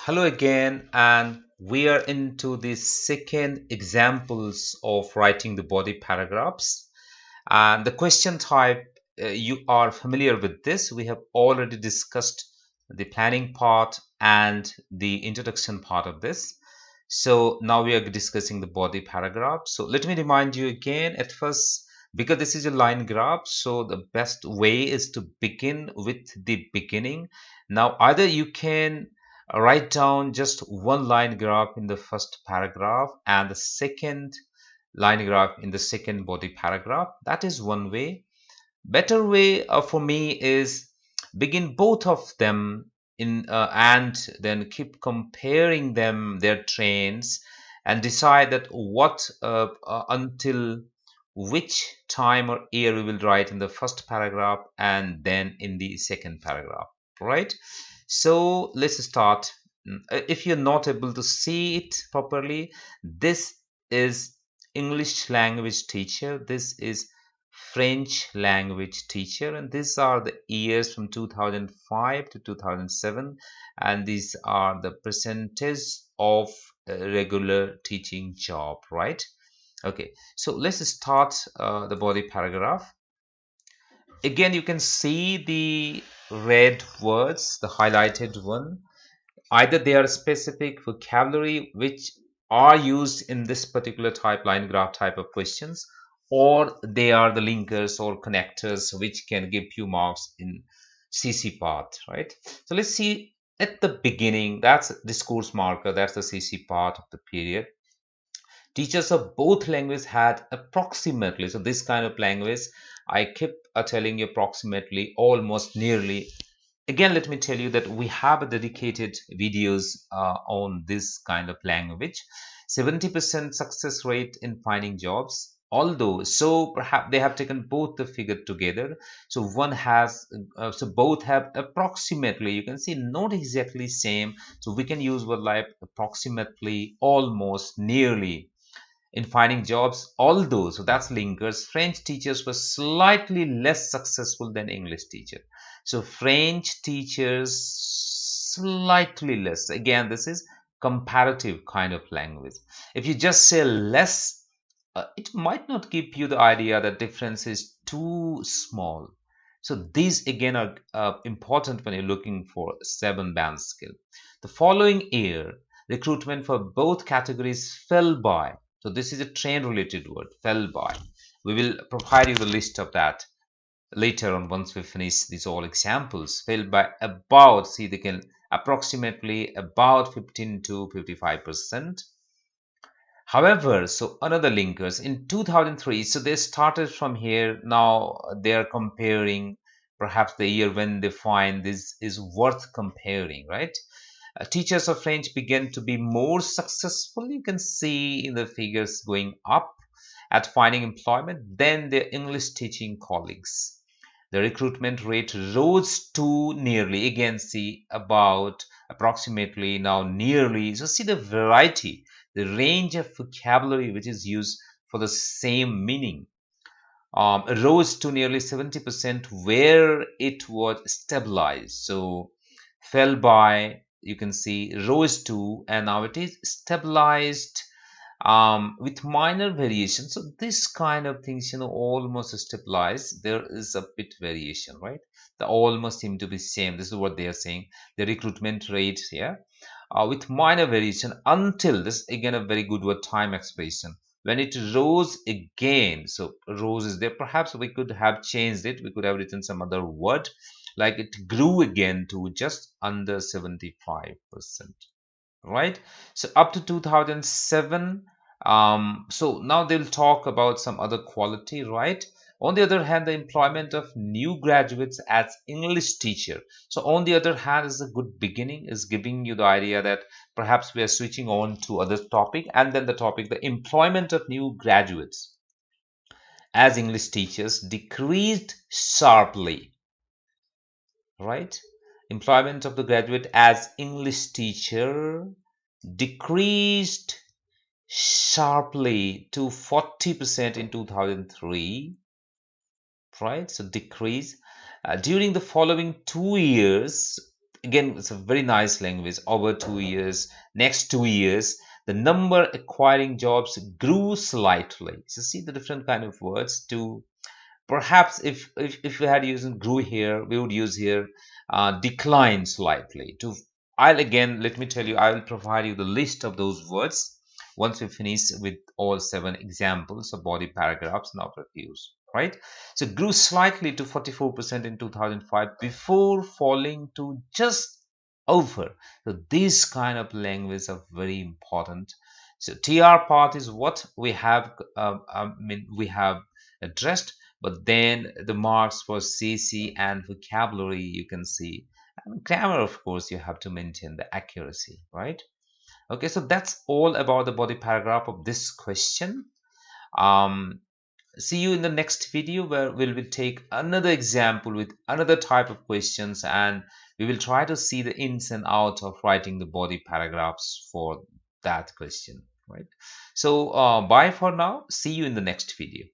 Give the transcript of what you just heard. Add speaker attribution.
Speaker 1: Hello again, and we are into the second examples of writing the body paragraphs. And the question type, you are familiar with this. We have already discussed the planning part and the introduction part of this. So now we are discussing the body paragraph. So let me remind you again at first, because this is a line graph, so the best way is to begin with the beginning. Now, either you can write down just one line graph in the first paragraph and the second line graph in the second body paragraph. That is one way. Better way for me is begin both of them in and then keep comparing them their trains and decide that what until which time or year we will write in the first paragraph and then in the second paragraph, right? So let's start. If you're not able to see it properly, this is English language teacher, this is French language teacher, and these are the years from 2005 to 2007, and these are the percentage of regular teaching job, right? Okay, so let's start the body paragraph. Again, you can see the red words, the highlighted one. Either they are specific vocabulary which are used in this particular type line graph type of questions, or they are the linkers or connectors which can give you marks in CC part, right? So let's see at the beginning, that's discourse marker, that's the CC part of the period. Teachers of both languages had approximately, so this kind of language, I keep telling you approximately, almost, nearly. Again, let me tell you that we have a dedicated videos on this kind of language. 70% success rate in finding jobs, although so perhaps they have taken both the figure together. So one has so both have approximately, you can see, not exactly same, so we can use word like approximately, almost, nearly in finding jobs, although, so that's linkers. French teachers were slightly less successful than English teachers. So French teachers slightly less. Again, this is comparative kind of language. If you just say less, it might not give you the idea that difference is too small. So these again are important when you're looking for 7-band skill. The following year, recruitment for both categories fell by. So this is a train related word, fell by. We will provide you the list of that later on once we finish these all examples. Fell by about, see, they can approximately about 15 to 55%. However, so another linkers in 2003, so they started from here. Now they are comparing perhaps the year when they find this is worth comparing, right? Teachers of French began to be more successful. You can see in the figures going up at finding employment than their English teaching colleagues. The recruitment rate rose to nearly, again, see, about, approximately, now nearly. So see the variety, the range of vocabulary which is used for the same meaning. Rose to nearly 70% where it was stabilized. So fell by, you can see, rose to, and now it is stabilized with minor variation. So this kind of things, almost stabilized. There is a bit variation, right? They almost seem to be same. This is what they are saying. The recruitment rate here, with minor variation until this, again, a very good word, time expression. When it rose again, so rose is there. Perhaps we could have changed it. We could have written some other word, like it grew again to just under 75%, right? So up to 2007. So now they'll talk about some other quality, right? On the other hand, the employment of new graduates as English teacher. So on the other hand, is a good beginning, is giving you the idea that perhaps we are switching on to other topic, and then the topic, the employment of new graduates as English teachers decreased sharply, right? Employment of the graduate as English teacher decreased sharply to 40% in 2003, right? So decrease during the following 2 years. again, it's a very nice language. Over 2 years, next 2 years, the number acquiring jobs grew slightly. So see the different kind of words to perhaps if we had used grew here, we would use here decline slightly. To I'll again let me tell you, I will provide you the list of those words once we finish with all 7 examples of body paragraphs and outer views. Right? So grew slightly to 44% in 2005 before falling to just over. So these kind of language are very important. So TR part is what we have. We have addressed, but then the marks for CC and vocabulary you can see, and grammar of course you have to maintain the accuracy, right? Okay, so that's all about the body paragraph of this question. um See you in the next video where we'll take another example with another type of questions, and we will try to see the ins and outs of writing the body paragraphs for that question, right? So bye for now, see you in the next video.